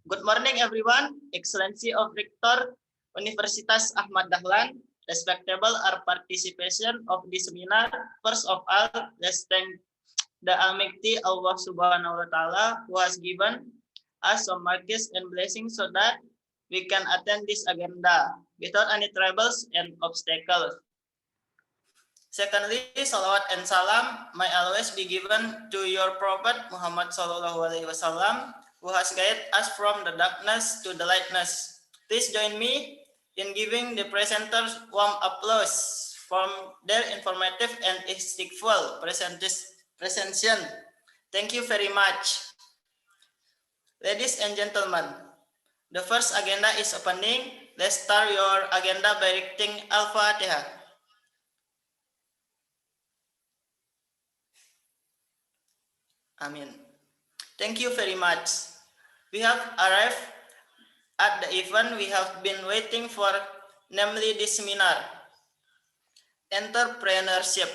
Good morning, everyone. Excellency of Rector Universitas Ahmad Dahlan, respectable our participation of this seminar. First of all, let's thank the Almighty Allah Subhanahu wa Ta'ala who has given us some mercies and blessings so that we can attend this agenda without any troubles and obstacles. Secondly, salawat and salam may always be given to your Prophet Muhammad Sallallahu Alaihi Wasallam, who has guided us from the darkness to the lightness. Please join me in giving the presenters warm applause from their informative and insightful presentation. Thank you very much. Ladies and gentlemen, the first agenda is opening. Let's start your agenda by reading Al-Fatihah. Amin. Thank you very much. We have arrived at the event we have been waiting for, namely this seminar, Entrepreneurship,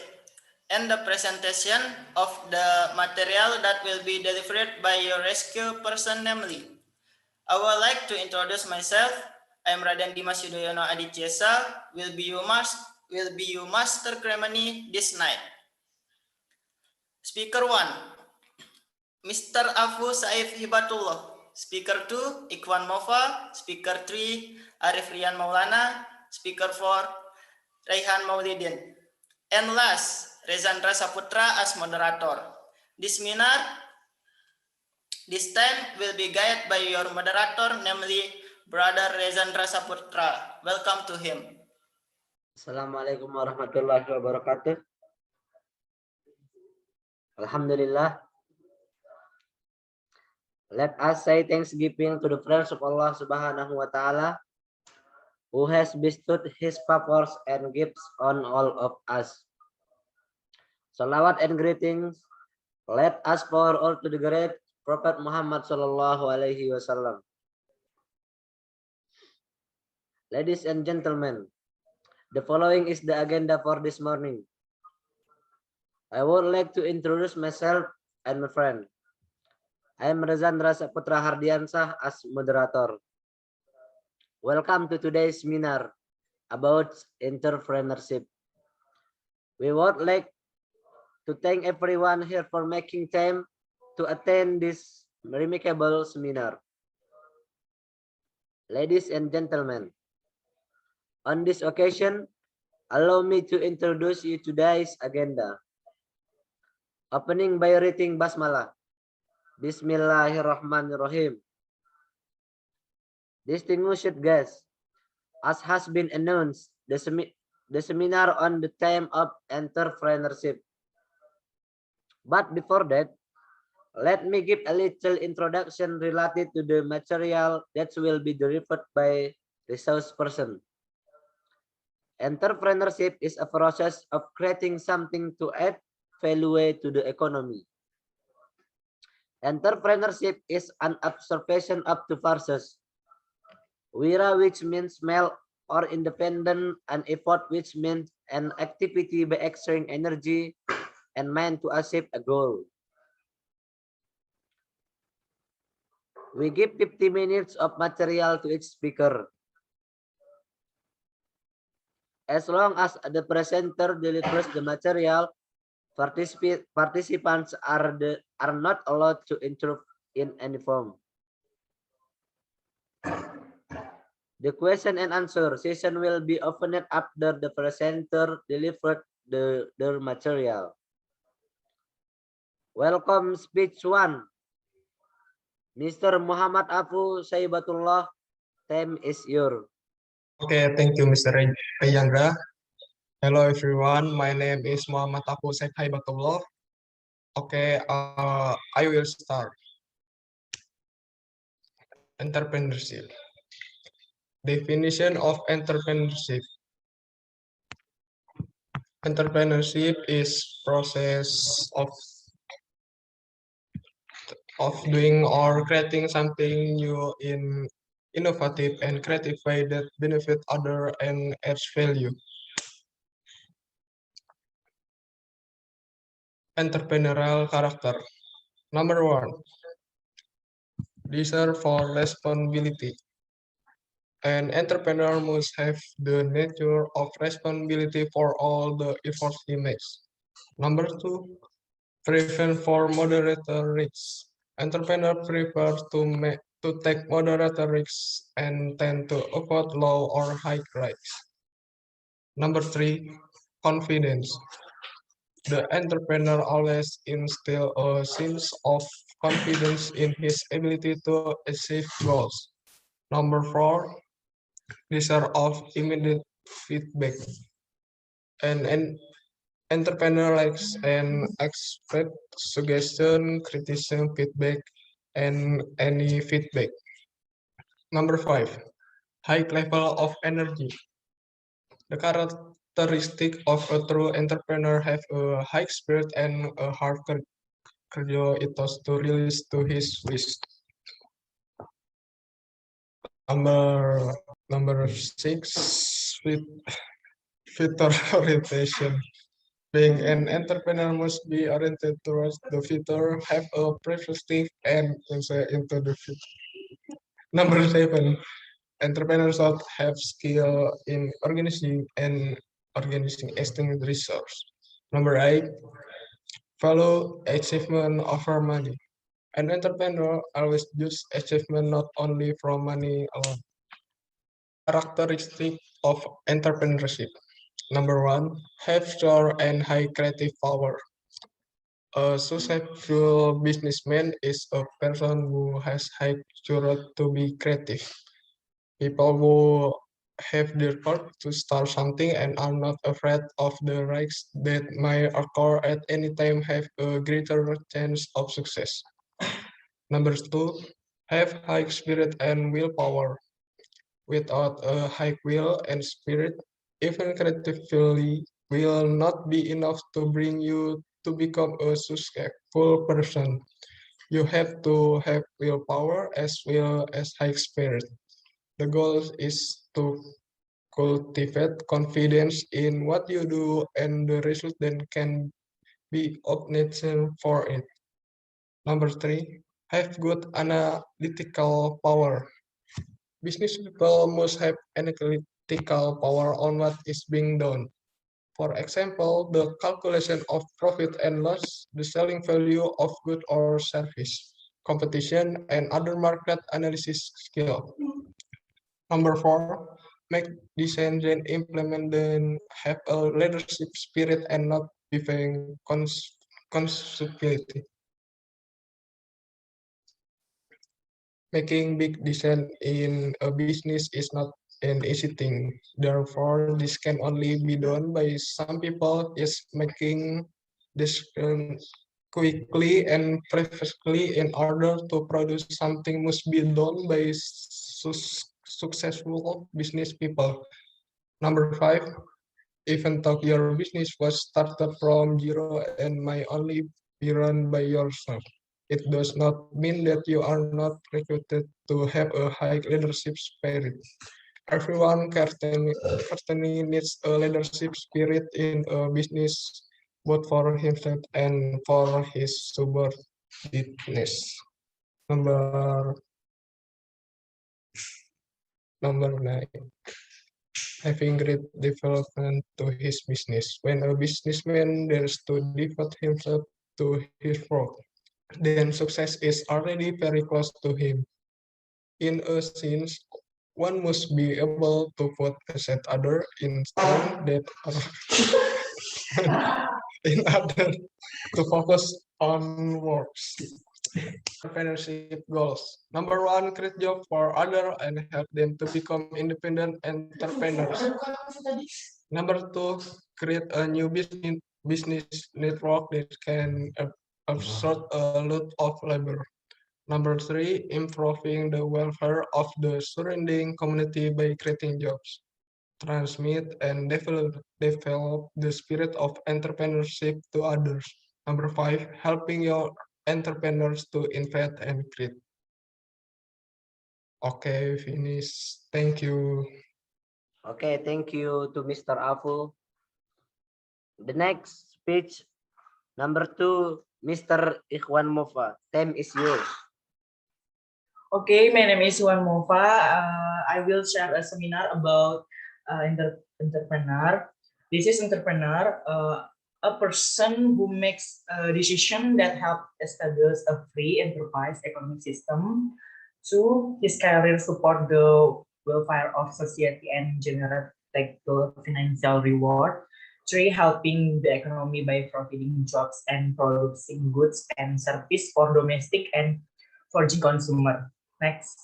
and the presentation of the material that will be delivered by your rescue person, namely. I would like to introduce myself. I am Raden Dimas Yudhoyono Adityesa, will be your master ceremony this night. Speaker 1. Mr. Afu Saif Hibatullah. Speaker 2, Ikhwan Mova. Speaker 3, Arif Rian Maulana. Speaker 4, Raihan Maulidin. And last, Rezandra Saputra as moderator. This seminar, this time will be guided by your moderator, namely Brother Rezandra Saputra. Welcome to him. Assalamualaikum warahmatullahi wabarakatuh. Alhamdulillah. Let us say thanksgiving to the friends of Allah Subhanahu wa Ta'ala, who has bestowed His favors and gifts on all of us. Salawat and greetings, let us pour all to the great Prophet Muhammad Sallallahu Alaihi Wasallam. Ladies and gentlemen, the following is the agenda for this morning. I would like to introduce myself and my friend. I am Rezandra Saputra Hardiansah as moderator. Welcome to today's seminar about entrepreneurship. We would like to thank everyone here for making time to attend this remarkable seminar. Ladies and gentlemen, on this occasion, allow me to introduce you today's agenda. Opening by reading Basmalah. Bismillahirrahmanirrahim. Distinguished guests, as has been announced, the seminar on the theme of entrepreneurship. But before that, let me give a little introduction related to the material that will be delivered by resource person. Entrepreneurship is a process of creating something to add value to the economy. Entrepreneurship is an observation of two forces. Wira, which means male or independent, and effort, which means an activity by exerting energy and mind to achieve a goal. We give 50 minutes of material to each speaker. As long as the presenter delivers the material, participants are not allowed to interrupt in any form. The question and answer session will be opened after the presenter delivered their material. Welcome speech 1. Mr. Muhammad Afu Saibatullah, time is yours. Okay, thank you, Mr. Rayandra. Hello, everyone. My name is Muhammad Afu Saibatullah. Okay, I will start. Entrepreneurship. Definition of entrepreneurship. Entrepreneurship is process of doing or creating something new in innovative and creative way that benefit other and adds value. Entrepreneurial character. Number 1. desire for responsibility. An entrepreneur must have the nature of responsibility for all the efforts he makes. Number two, prevent for moderate risks. Entrepreneurs prefer to take moderate risks and tend to avoid low or high risks. Number three, confidence. The entrepreneur always instills a sense of confidence in his ability to achieve goals. Number four, desire of immediate feedback. An entrepreneur likes and expect suggestion, criticism, feedback, and any feedback. Number five, high level of energy. The characteristic of a true entrepreneur have a high spirit and a hard kerja it was to release to his wish. Number number six, future orientation. Being an entrepreneur must be oriented towards the future, have a perspective, and insight into the future. Number seven, entrepreneurs should have skill in organizing estimate resource. Number eight, value achievement over money. An entrepreneur always views achievement not only from money alone. Characteristic of entrepreneurship. Number one, have strong and high creative power. A successful businessman is a person who has high courage to be creative. People who have the courage to start something and are not afraid of the risks that may occur at any time have a greater chance of success. Number two, have high spirit and willpower. Without a high will and spirit, even creativity will not be enough to bring you to become a successful person. You have to have willpower as well as high spirit. The goal is to cultivate confidence in what you do and the result then can be obtained for it. Number three, have good analytical power. Business people must have analytical power on what is being done. For example, the calculation of profit and loss, the selling value of good or service, competition, and other market analysis skill. Number four, make design and implement then have a leadership spirit and not being consumptivity. Making big decisions in a business is not an easy thing. Therefore, this can only be done by some people is making decisions quickly and precisely in order to produce something must be done by successful business people. Number five, even though your business was started from zero and may only be run by yourself, it does not mean that you are not recruited to have a high leadership spirit. Everyone certainly needs a leadership spirit in a business, both for himself and for his subordinates. Number number nine, having great development to his business. When a businessman dares to devote himself to his work, then success is already very close to him. In a sense, one must be able to put aside other in strength that are in order to focus on works. Entrepreneurship goals. Number one, create job for others and help them to become independent entrepreneurs. Number two, create a new business network that can absorb a lot of labor. Number three, improving the welfare of the surrounding community by creating jobs. Transmit and develop the spirit of entrepreneurship to others. Number five, helping your entrepreneurs to invent and create. Okay, finish. Thank you. Okay, thank you to Mr. Afu. The next speech, number two, Mr. Ikhwan Mofa. Time is yours. Okay, my name is Juan Mova. I will share a seminar about entrepreneur. This is entrepreneur, a person who makes a decision that help establish a free enterprise economic system. Two, his career support the welfare of society and generate the financial reward. Three, helping the economy by providing jobs and producing goods and service for domestic and foreign consumer. Next.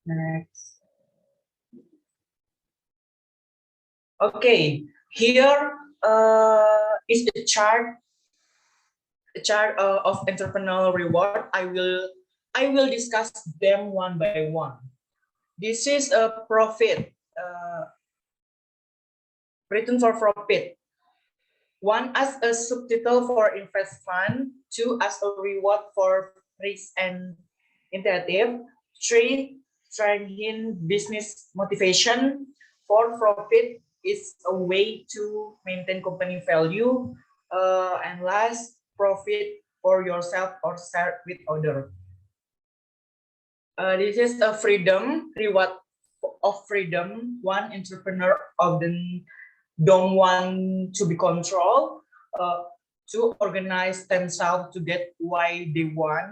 Next. Okay, here is the chart of entrepreneurial reward. I will discuss them one by one. This is a profit, return for profit. One as a subtitle for invest fund. Two as a reward for risk and initiative. Three, strengthen business motivation. Four, profit is a way to maintain company value. And last, profit for yourself or share with others. This is a freedom, reward of freedom. One, entrepreneur often don't want to be controlled. To organize themselves to get why they want.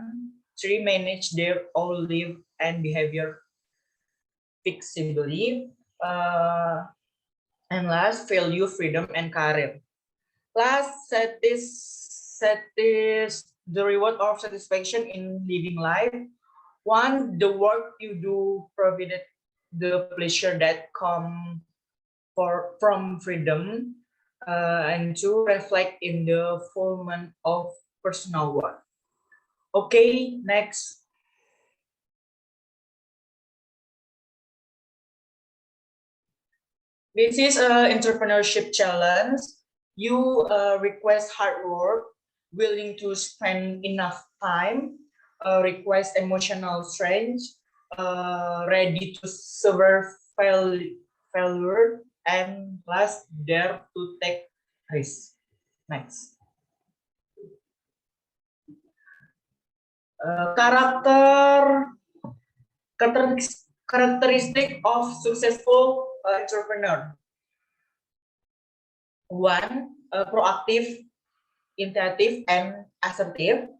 Three, manage their own life and behavior flexibly. And last, value, freedom, and career. Last, satis the reward of satisfaction in living life. One, the work you do provided the pleasure that come from freedom. And two, reflect in the fulfillment of personal work. Okay, next. This is an entrepreneurship challenge. You request hard work, willing to spend enough time, request emotional strength, ready to suffer failure, and last, dare to take risk. Next. Characteristic of successful entrepreneur. One, proactive, initiative, and assertive.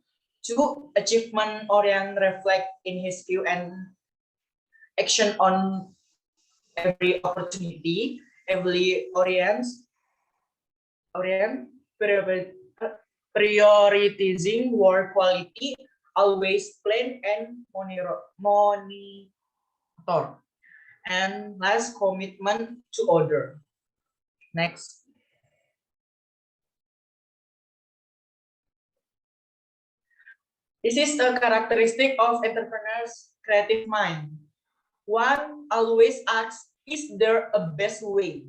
Two, achievement orient, reflect in his view and action on every opportunity. Heavily prioritizing work quality, always plan and monitor. And last, commitment to order. Next. This is a characteristic of entrepreneurs' creative mind. One, always asks, is there a best way?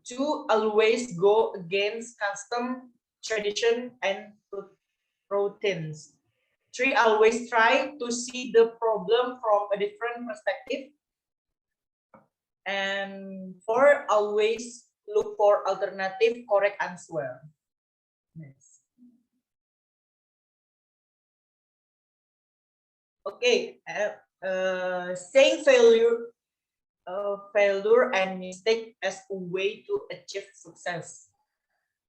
Two, always go against custom, tradition, and routines. Three, always try to see the problem from a different perspective. And four, always look for alternative correct answer. Next. Okay, saying failure and mistake as a way to achieve success.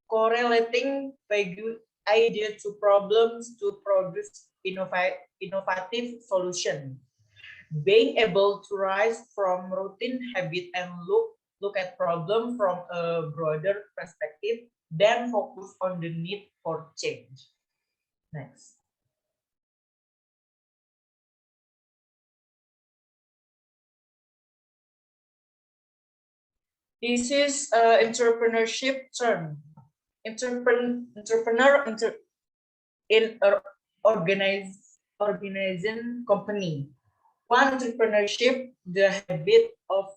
Correlating good idea to problems to produce innovative solution. Being able to rise from routine habit and look at problem from a broader perspective, then focus on the need for change. Next. This is entrepreneurship term. Entrepreneur in organizing company. One, entrepreneurship, the habit of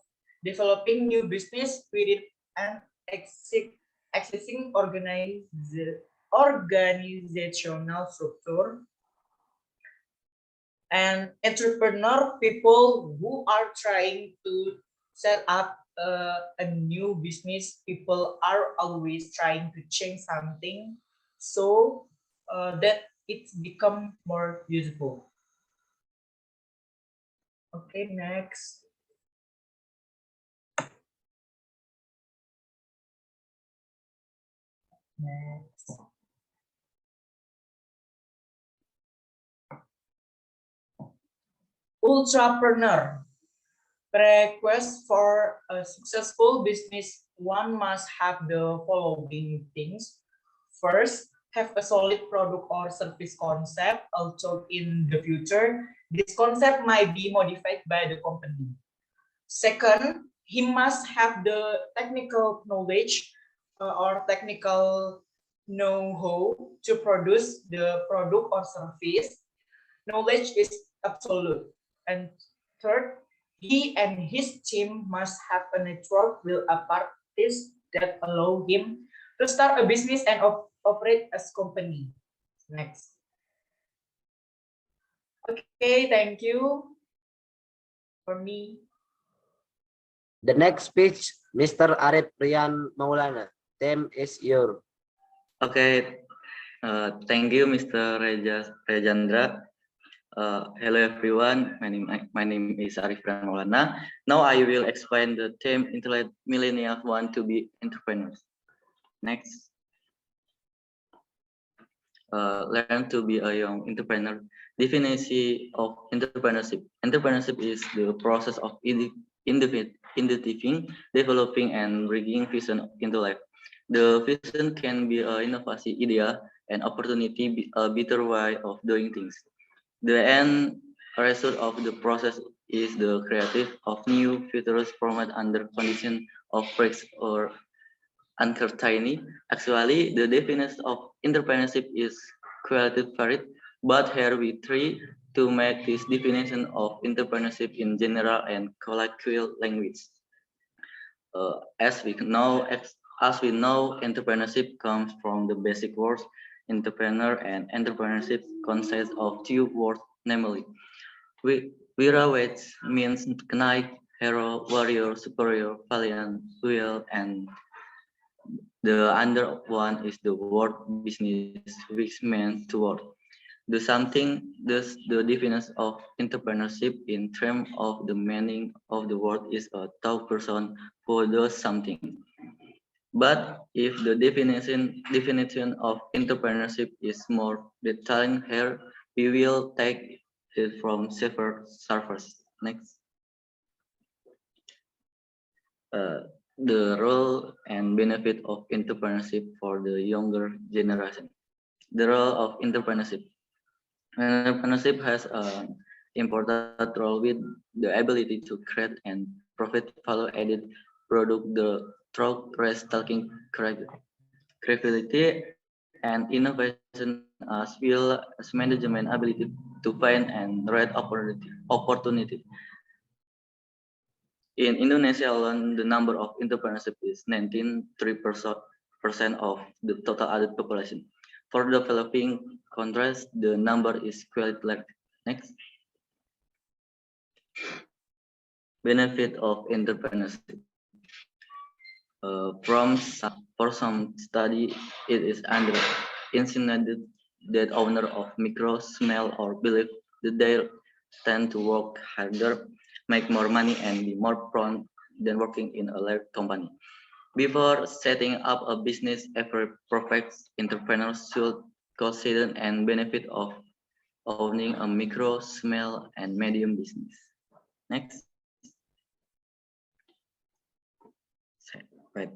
developing new business within an existing organizational structure. And entrepreneur, people who are trying to set up a new business, people are always trying to change something so that it's become more useful. Okay, next. Next. Ultrapreneur. Request for a successful business, one must have the following things. First, have a solid product or service concept, although in the future, this concept might be modified by the company. Second, he must have the technical knowledge or technical know-how to produce the product or service. Knowledge is absolute. And third, he and his team must have a network with a parties that allow him to start a business and operate as company. Next. Okay, thank you for me. The next speech, Mr. Arif Rian Maulana. Time is yours. Okay, thank you, Mr. Rejandra. Hello everyone, my name is Arif Rian Maulana. Now I will explain the theme millennials want to be entrepreneurs. Next. Learn to be a young entrepreneur. Definition of entrepreneurship. Entrepreneurship is the process of identifying, developing, and bringing vision into life. The vision can be an innovation idea, an opportunity, a better way of doing things. The end result of the process is the creative of new futures formed under condition of risks or uncertainty. Actually, the definition of entrepreneurship is quite varied, but here we try to make this definition of entrepreneurship in general and colloquial language. As we know, entrepreneurship comes from the basic words entrepreneur and entrepreneurship consists of two words, namely, Wira, which means knight, hero, warrior, superior, valiant, loyal, and the other one is the word business, which means to work. Do something, thus the definition of entrepreneurship in terms of the meaning of the word is a thought person who does something. But if the definition of entrepreneurship is more detailed here, we will take it from several sources. Next. The role and benefit of entrepreneurship for the younger generation. The role of entrepreneurship. Entrepreneurship has an important role with the ability to create and profit value-added product through risk-taking creativity and innovation as well as management ability to find and right opportunity. In Indonesia alone, the number of entrepreneurship is 19.3% of the total adult population. For developing countries, the number is quite large. Next. Benefit of entrepreneurship. For some study, it is insinuated that owner of micro, small, or believe that they tend to work harder, make more money, and be more prone than working in a large company. Before setting up a business, every perfect entrepreneur should consider and benefit of owning a micro, small, and medium business. Next. Wait.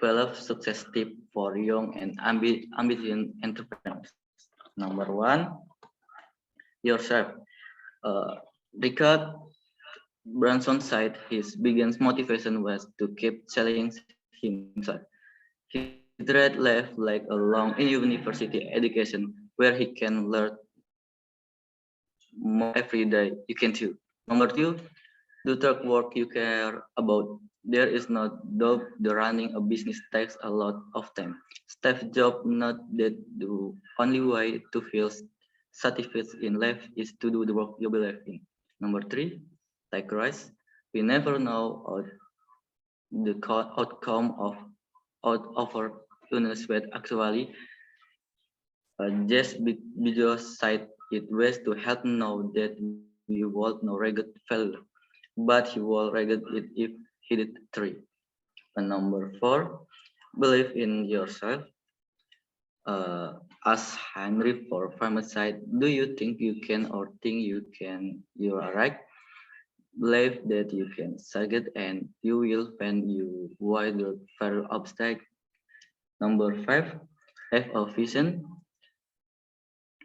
12 success tips for young and ambitious entrepreneurs. Number 1, yourself. Richard Branson said his biggest motivation was to keep challenging himself. He dread life like a long university education where he can learn more every day you can do. Number 2, do the work you care about. There is no doubt the running a business takes a lot of time. Staff job not that the only way to feel satisfied in life is to do the work you believe in. Number 3, take risks. We never know the outcome of our illness, but actually just because side it ways to help know that we will no regret failure, but he will regret it if he did 3. And number 4, believe in yourself. Ask Henry for side. Do you think you can or think you are right? Believe that you can succeed and you will find you wider further obstacle. Number 5, have a vision.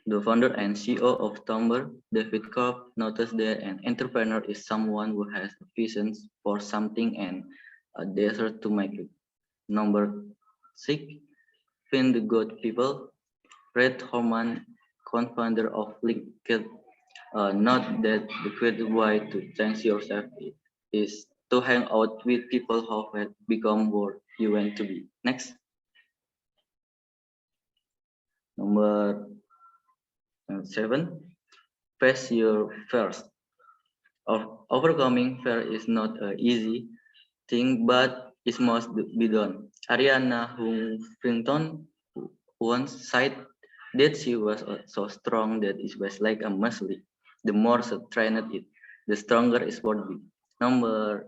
The founder and CEO of Tumblr, David Kopp, noticed that an entrepreneur is someone who has a vision for something and a desire to make it. Number 6, find the good people. Red Horman, co-founder of LinkedIn, note that the great way to change yourself is to hang out with people who have become what you want to be. Next. Number 7, face your fears. Overcoming fear is not an easy thing, but it must be done. Ariana Huffington once said that she was so strong that it was like a muscle. The more she trained it, the stronger it would be. Number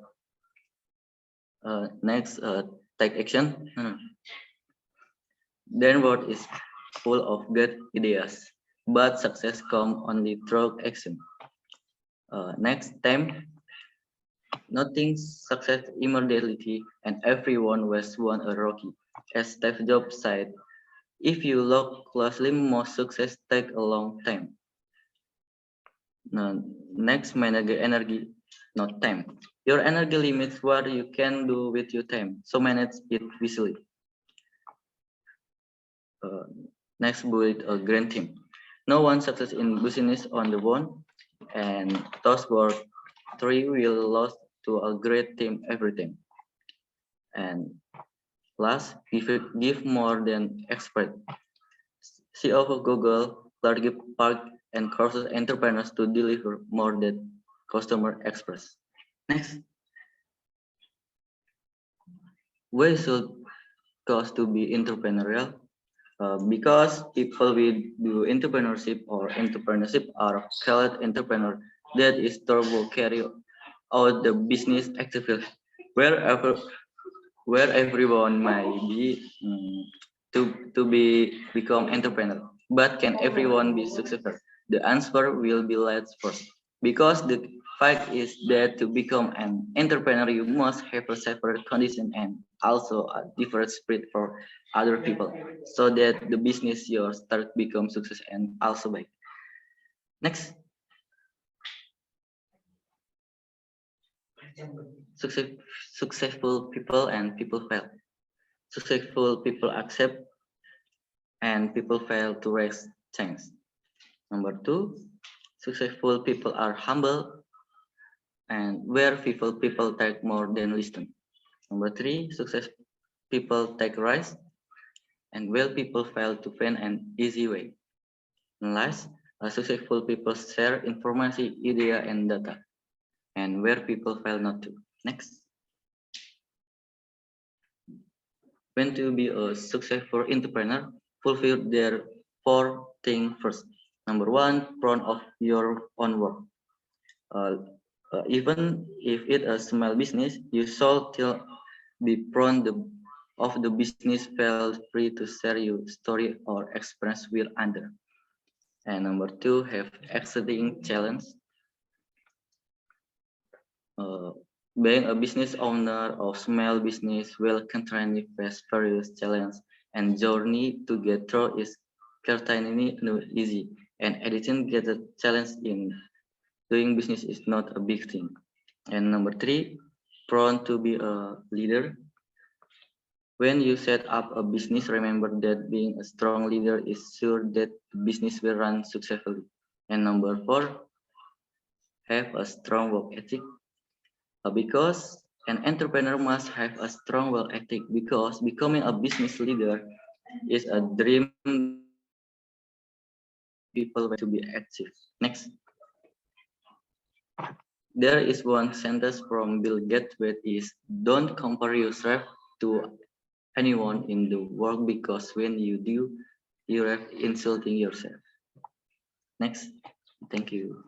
next, take action. Then what is full of good ideas, but success comes only through action. Next time, nothing success immediately, and everyone was one a Rocky. As Steve Jobs said, if you look closely, most success take a long time. Now, next, manage energy, not time. Your energy limits what you can do with your time, so manage it wisely. Next, build a grand team. No one success in business on the one, and those were 3 will lose to a great team everything. And last, give more than expert. CEO of Google, Larry Park, encourages entrepreneurs to deliver more than customer express. Next. Why should cost to be entrepreneurial? Because people will do entrepreneurship are called entrepreneur that is turbo carry out the business actively where everyone might be to become entrepreneur. But can everyone be successful? The answer will be let's first. Because the fact is that to become an entrepreneur, you must have a separate condition and also a different spirit for other people, so that the business you start become success and also big. Next. Successful people and people fail. Successful people accept and people fail to raise change. Number 2, successful people are humble and where people take more than listen. Number 3, success people take rise and where people fail to find an easy way. And last, successful people share information, idea, and data, and where people fail not to. Next. When to be a successful entrepreneur, fulfill their 4 things first. Number 1, proud of your own work. Even if it's a small business, you should still be proud of the business. Feel free to share your story or experience with others. And number 2, have exciting challenge. Being a business owner of small business will continually face various challenges, and journey to get through is certainly not easy. And editing get a challenge in doing business is not a big thing. And number 3, prone to be a leader. When you set up a business, remember that being a strong leader is sure that the business will run successfully. And number 4, have a strong work ethic. Because an entrepreneur must have a strong work ethic, because becoming a business leader is a dream people want to be achieved. Next. There is one sentence from Bill Gates which is, "Don't compare yourself to anyone in the world because when you do, you are insulting yourself." Next, thank you.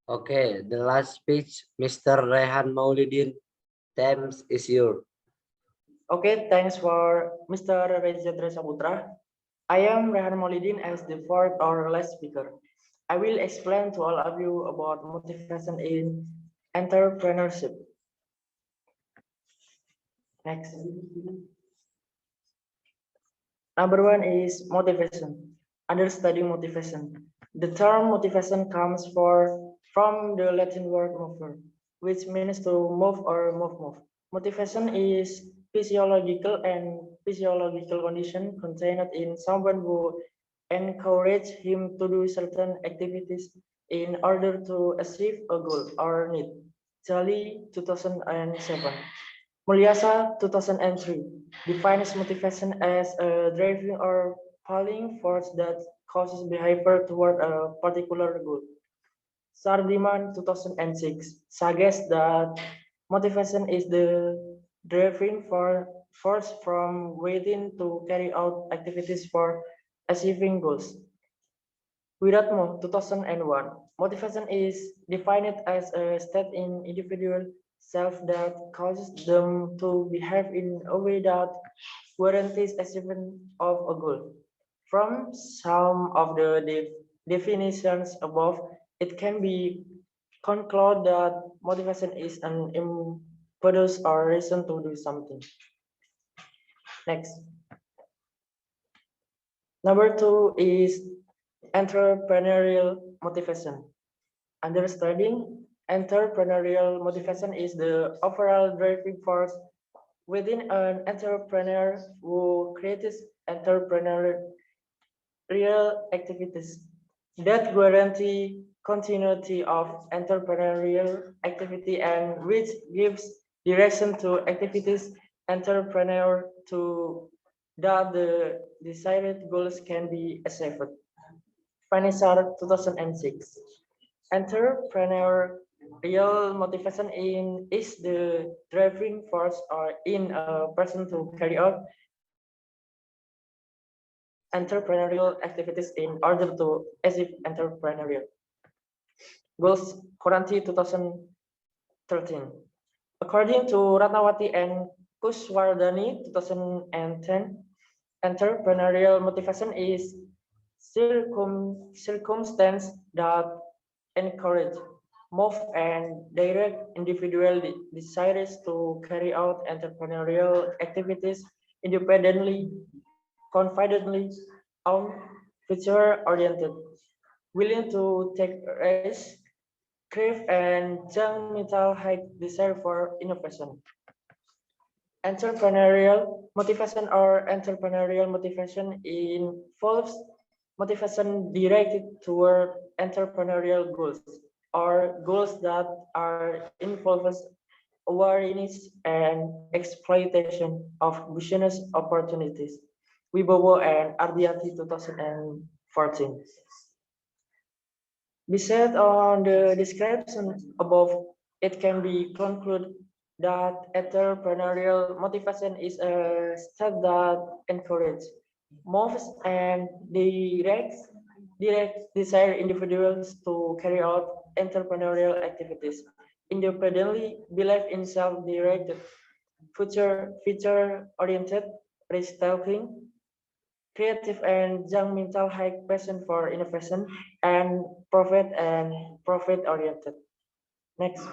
Okay, the last speech, Mr. Rehan Maulidin. Thames is yours. Okay, thanks for Mr. Reza Saputra. I am Rehan Maulidin as the fourth or last speaker. I will explain to all of you about motivation in entrepreneurship. Next. Number one is motivation. Understanding motivation. The term motivation comes from the Latin word mover, which means to move or move. Motivation is physiological condition contained in someone who encourage him to do certain activities in order to achieve a goal or need. Jali 2007. Mulyasa 2003 defines motivation as a driving or pulling force that causes behavior toward a particular goal. Sardiman 2006 suggests that motivation is the driving force from within to carry out activities for achieving goals. Wiratmo 2001 motivation is defined as a state in individual self that causes them to behave in a way that guarantees achievement of a goal. From some of the definitions above, it can be concluded that motivation is an impetus or reason to do something. Next. Number two is entrepreneurial motivation. Understanding entrepreneurial motivation is the overall driving force within an entrepreneur who creates entrepreneurial activities that guarantee continuity of entrepreneurial activity and which gives direction to activities entrepreneur to that the desired goals can be achieved. Finisar 2006. Entrepreneurial motivation is the driving force or in a person to carry out entrepreneurial activities in order to achieve entrepreneurial goals. Kuranti 2013. According to Ratnawati and Kuswardani 2010, entrepreneurial motivation is circumstance that encourage, move, and direct individual desires to carry out entrepreneurial activities independently, confidently, on future-oriented, willing to take risks, crave, and young mental high desire for innovation. Entrepreneurial motivation or entrepreneurial motivation involves motivation directed toward entrepreneurial goals or goals that are involves awareness and exploitation of business opportunities. Wibowo and Ardiati 2014. Based on the description above, it can be concluded that entrepreneurial motivation is a state that encourages, moves, and directs desire individuals to carry out entrepreneurial activities independently, believe in self-directed, future-oriented, risk-taking, creative and young mental high passion for innovation and profit-oriented. Next.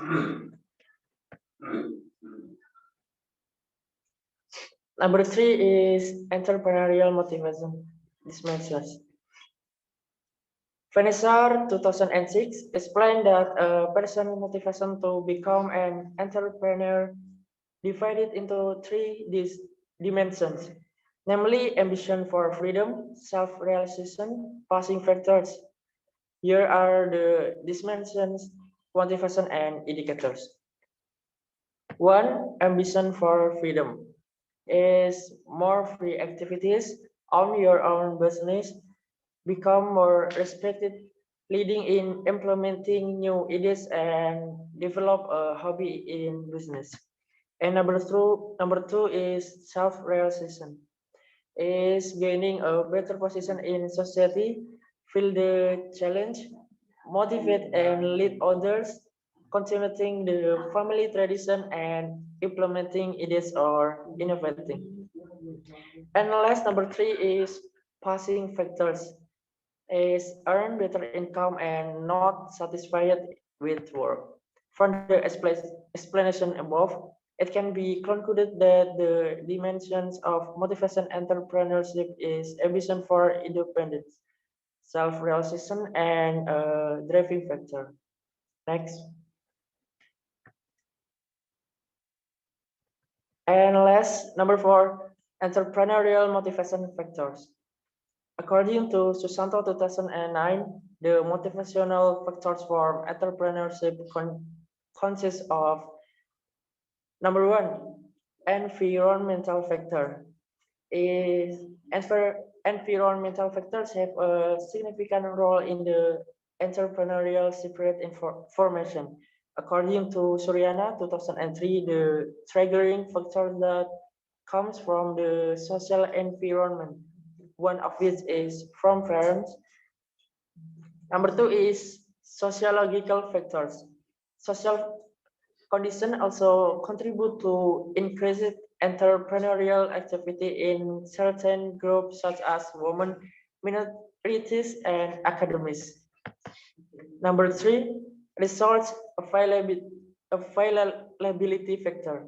Number three is entrepreneurial motivation. This measures. Vanessa 2006 explained that a person's motivation to become an entrepreneur divided into three dimensions, namely ambition for freedom, self-realization, passing factors. Here are the dimensions, motivation, and indicators. One, ambition for freedom is more free activities, own your own business, become more respected leading in implementing new ideas and develop a hobby in business. And number two is self-realization, is gaining a better position in society, feel the challenge, motivate and lead others, continuing the family tradition and implementing ideas or innovating. And last, number three is passing factors, is earn better income and not satisfied with work. From the explanation above, it can be concluded that the dimensions of motivation entrepreneurship is ambition for independence, self-realization, and a driving factor. Next. And last, number four, entrepreneurial motivation factors. According to Susanto 2009, the motivational factors for entrepreneurship consist of number one, environmental factor. Environmental factors have a significant role in the entrepreneurial spirit formation. According to Suryana 2003, the triggering factor that comes from the social environment. One of which is from parents. Number two is sociological factors. Social conditions also contribute to increased entrepreneurial activity in certain groups such as women, minorities, and academics. Number three, resource availability factor.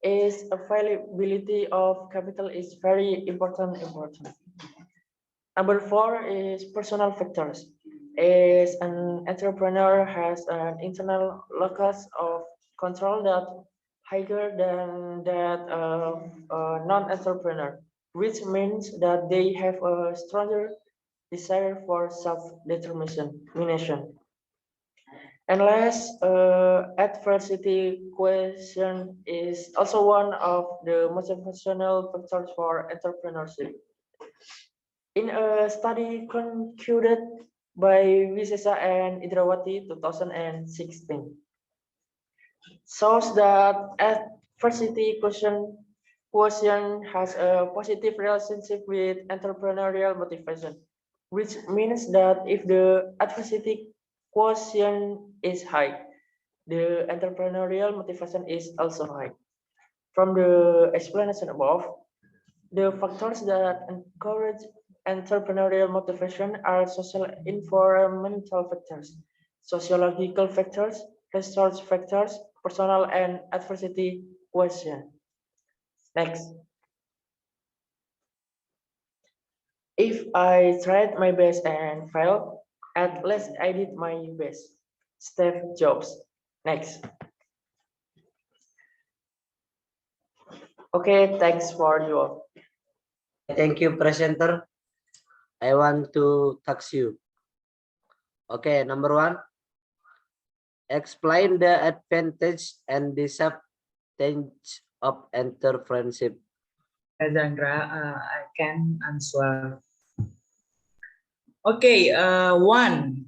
Is availability of capital is very important. Number four is personal factors. As an entrepreneur has an internal locus of control that higher than that of a non-entrepreneur, which means that they have a stronger desire for self-determination. And last, adversity question is also one of the motivational factors for entrepreneurship. In a study concluded by Visesa and Indrawati 2016, shows that adversity question has a positive relationship with entrepreneurial motivation, which means that if the adversity quotient is high, the entrepreneurial motivation is also high. From the explanation above, the factors that encourage entrepreneurial motivation are social environmental factors, sociological factors, resource factors, personal and adversity quotient. Next. If I tried my best and failed, at least I did my best. Steve Jobs. Next. Okay, thanks for you all. Thank you, presenter. I want to tax you. Okay, number one, explain the advantage and disadvantage of entrepreneurship. Zandra, I can answer. Okay, one.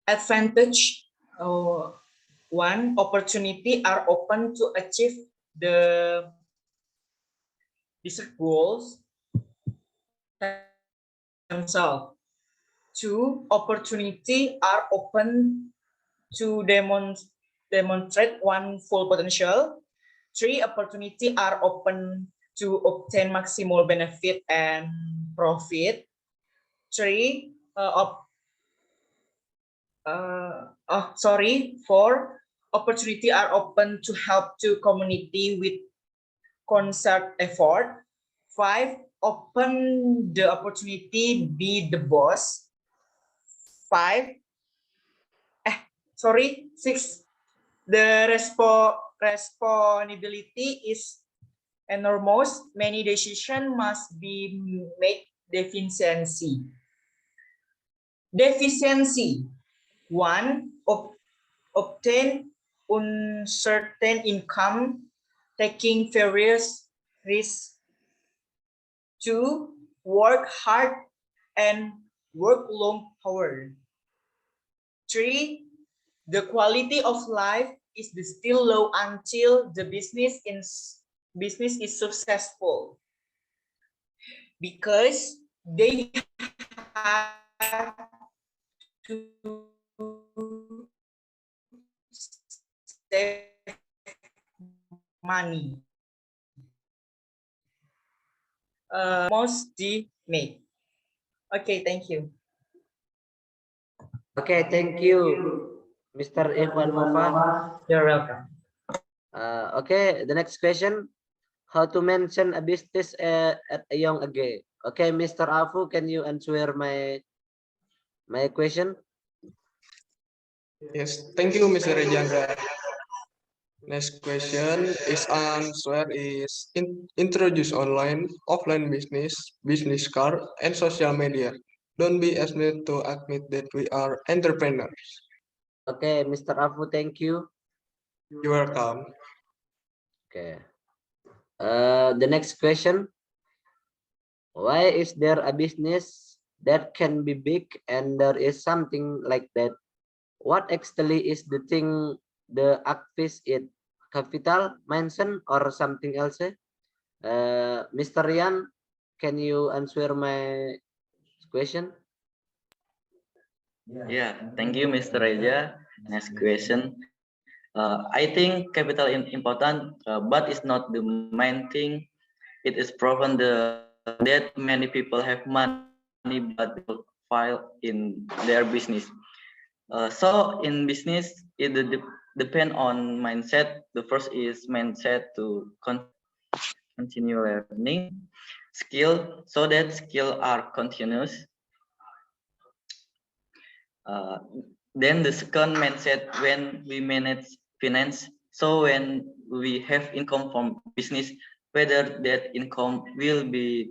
Advantage, one, opportunity are open to achieve the desired goals themselves. Two, opportunity are open to demonstrate one full potential. Three, opportunity are open to obtain maximal benefit and profit. Three, four, opportunity are open to help to community with concert effort. Five, open the opportunity be the boss. Six, the responsibility is enormous. Many decisions must be made deficiency. One, obtain uncertain income, taking various risks 2. Work hard and work long hours. 3. The quality of life is still low until the business is successful, because they have to save money. Most made. Okay, thank you. Okay, thank you, Mr. Ivan Mova. You're welcome. Okay, the next question. How to mention a business at a young age? Okay, Mr. Afu, can you answer my question? Yes, thank you, Mr. Rejandra. Next question is introduce online, offline business card, and social media. Don't be afraid to admit that we are entrepreneurs. Okay, Mr. Afu, thank you. You're welcome. Okay. The next question. Why is there a business that can be big and there is something like that? What actually is the thing the activist it? Capital, mention, or something else? Mr. Rian, can you answer my question? Yeah, thank you, Mr. Reja. Next question. I think capital is important, but it's not the main thing. It is proven that many people have money but they don't file in their business. So in business, it depend on mindset. The first is mindset to continue learning skill, so that skill are continuous. Then the second mindset, when we manage finance, so when we have income from business, whether that income will be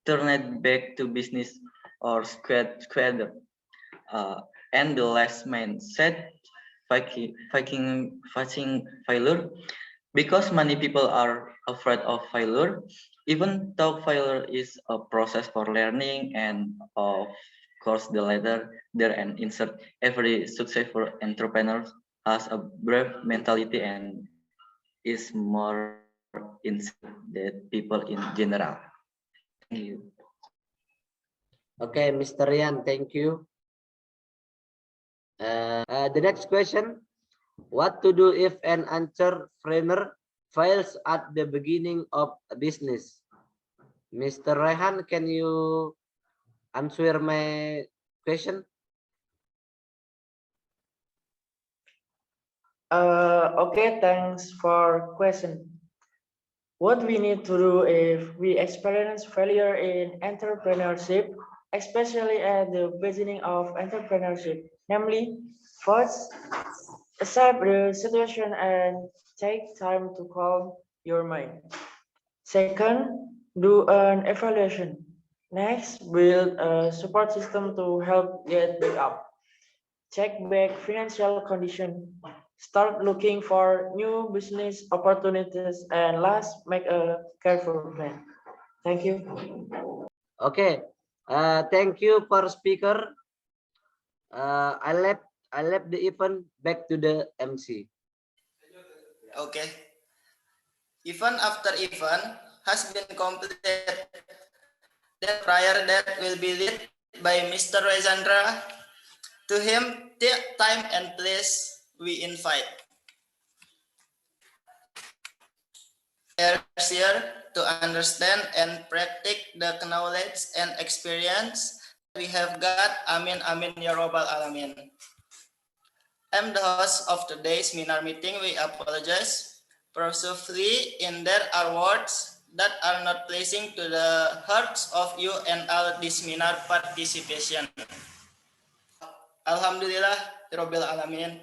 turned back to business or squared. And the last mindset, fighting failure, because many people are afraid of failure, even though failure is a process for learning, and of course the latter there and insert every successful entrepreneur has a brave mentality and is more inside than people in general. Thank you. Okay, Mr. Rian, thank you. The next question. What to do if an entrepreneur fails at the beginning of a business? Mr. Rehan, can you answer my question? Okay, thanks for question. What we need to do if we experience failure in entrepreneurship, especially at the beginning of entrepreneurship, namely, first, accept the situation and take time to calm your mind. Second, do an evaluation. Next, build a support system to help get back up. Check back financial condition. Start looking for new business opportunities, and last, make a careful plan. Thank you. Okay. Thank you for speaker. I left the event back to the MC. Okay. Event after event has been completed. Then prior that will be led by Mr. Rezandra. To him, time and place we invite. Here to understand and practice the knowledge and experience we have got. Amin, amin, ya robbal alamin. I'm the host of today's seminar meeting. We apologize profusely in there are words that are not pleasing to the hearts of you and all this seminar participation. Alhamdulillah, Rabbil Alamin.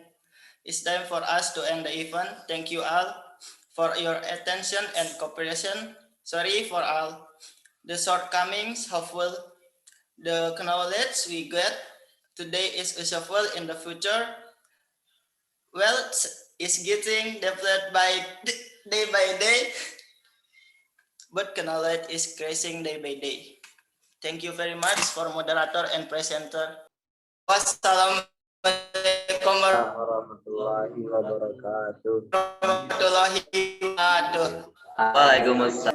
It's time for us to end the event. Thank you all for your attention and cooperation. Sorry for all the shortcomings. Hopeful the knowledge we get today is useful in the future. Wealth is getting developed by day by day. but knowledge is increasing day by day. Thank you very much for moderator and presenter. Wassalamualaikum Warahmatullahi wabarakatuh. warahmatullahi wabarakatuh. Waalaikumsalam.